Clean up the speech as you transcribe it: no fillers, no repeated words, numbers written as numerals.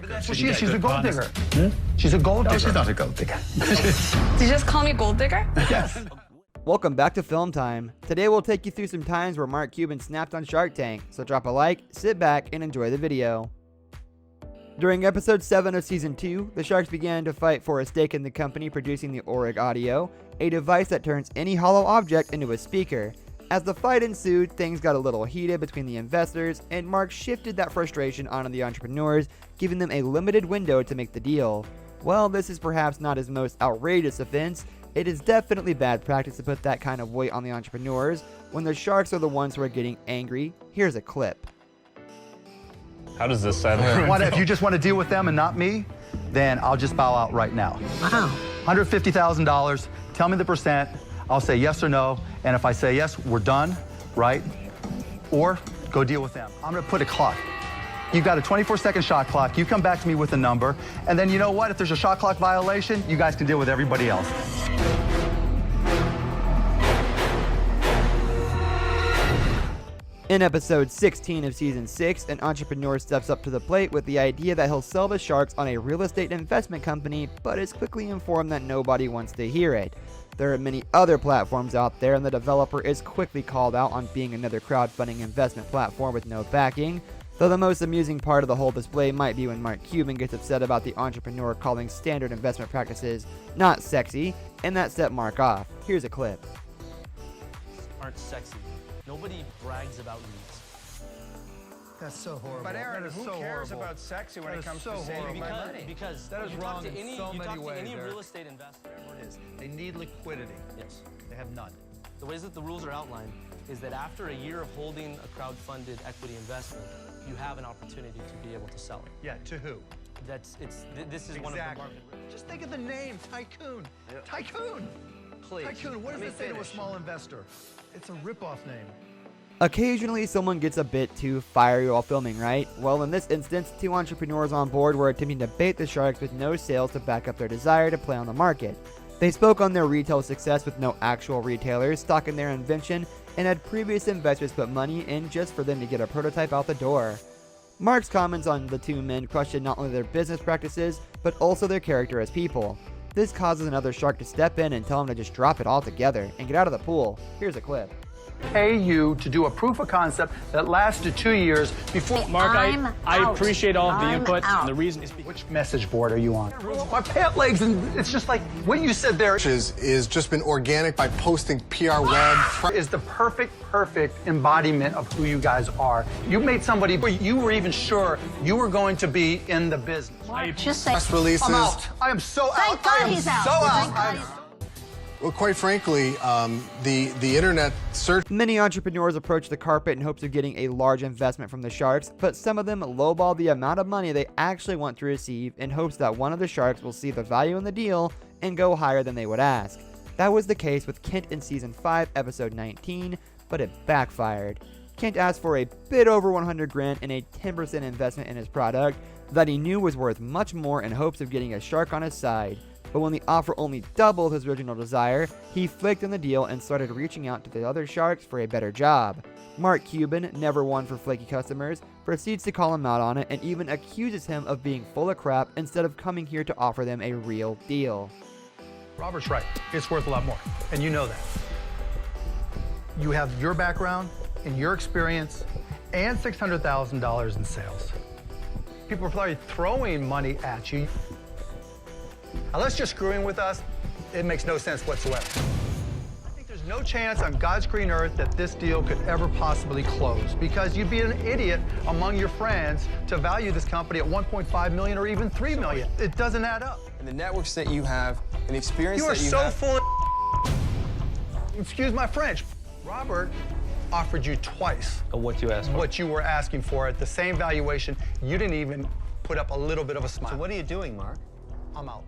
That's what she is. She's a gold digger. She's a gold digger. No, she's not a gold digger. Did you just call me gold digger? Yes. Welcome back to Film Time. Today we'll take you through some times where Mark Cuban snapped on Shark Tank, so drop a like, sit back, and enjoy the video. During episode 7 of season 2, the Sharks began to fight for a stake in the company producing the Orig Audio, a device that turns any hollow object into a speaker. As the fight ensued, things got a little heated between the investors, and Mark shifted that frustration onto the entrepreneurs, giving them a limited window to make the deal. While this is perhaps not his most outrageous offense, it is definitely bad practice to put that kind of weight on the entrepreneurs when the Sharks are the ones who are getting angry. Here's a clip. How does this sound? If you just want to deal with them and not me, then I'll just bow out right now. Wow. $150,000, tell me the percent, I'll say yes or no, and if I say yes, we're done, right? Or go deal with them. I'm gonna put a clock. You've got a 24-second shot clock, you come back to me with a number, and then you know what, if there's a shot clock violation, you guys can deal with everybody else. In episode 16 of season 6, an entrepreneur steps up to the plate with the idea that he'll sell the Sharks on a real estate investment company, but is quickly informed that nobody wants to hear it. There are many other platforms out there, and the developer is quickly called out on being another crowdfunding investment platform with no backing, though the most amusing part of the whole display might be when Mark Cuban gets upset about the entrepreneur calling standard investment practices not sexy, and that set Mark off. Here's a clip. Aren't sexy. Nobody brags about these. That's so horrible. But Aaron, that is who so cares horrible. about sexy when it comes so to saving my horrible. money? Because That is you wrong talk to in any, so you many talk to ways, any Eric. real estate investor. They need liquidity. Yes. They have none. The ways that the rules are outlined is that after a year of holding a crowd-funded equity investment, you have an opportunity to be able to sell it. Yeah, to who? This is one of the market. Just think of the name, Tycoon. Tycoon. Please. Tycoon, what does Let it me say to a finish. small investor? It's a rip-off name. Occasionally, someone gets a bit too fiery while filming, right? Well, in this instance, two entrepreneurs on board were attempting to bait the Sharks with no sales to back up their desire to play on the market. They spoke on their retail success with no actual retailers stocking their invention, and had previous investors put money in just for them to get a prototype out the door. Mark's comments on the two men questioned not only their business practices, but also their character as people. This causes another Shark to step in and tell him to just drop it all together and get out of the pool. Here's a clip. Pay you to do a proof of concept that lasted 2 years before. Mark, I'm I out. appreciate all of the I'm input. out. And the reason is because Which message board are you on? My pant legs, and it's just like what you said there is just been organic by posting PR web. is the perfect embodiment of who you guys are. You made somebody, you were even sure you were going to be in the business. Just say, Press releases. I'm out. I am so out. thank God I am he's out. so Thank out. God he's out. Well, quite frankly, the internet search. Many entrepreneurs approach the carpet in hopes of getting a large investment from the Sharks, but some of them lowball the amount of money they actually want to receive in hopes that one of the Sharks will see the value in the deal and go higher than they would ask. That was the case with Kent in Season 5, Episode 19, but it backfired. Kent asked for a bit over 100 grand and a 10% investment in his product that he knew was worth much more in hopes of getting a Shark on his side. But when the offer only doubled his original desire, he flaked on the deal and started reaching out to the other Sharks for a better job. Mark Cuban, never one for flaky customers, proceeds to call him out on it and even accuses him of being full of crap instead of coming here to offer them a real deal. Robert's right. It's worth a lot more, and you know that. You have your background and your experience and $600,000 in sales. People are probably throwing money at you. Unless you're screwing with us, it makes no sense whatsoever. I think there's no chance on God's green earth that this deal could ever possibly close because you'd be an idiot among your friends to value this company at 1.5 million or even 3 million. It doesn't add up. And the networks that you have and the experience You are that you so have. full of excuse my French. Robert offered you twice What you asked for. what you were asking for at the same valuation. You didn't even put up a little bit of a smile. So what are you doing, Mark? I'm out.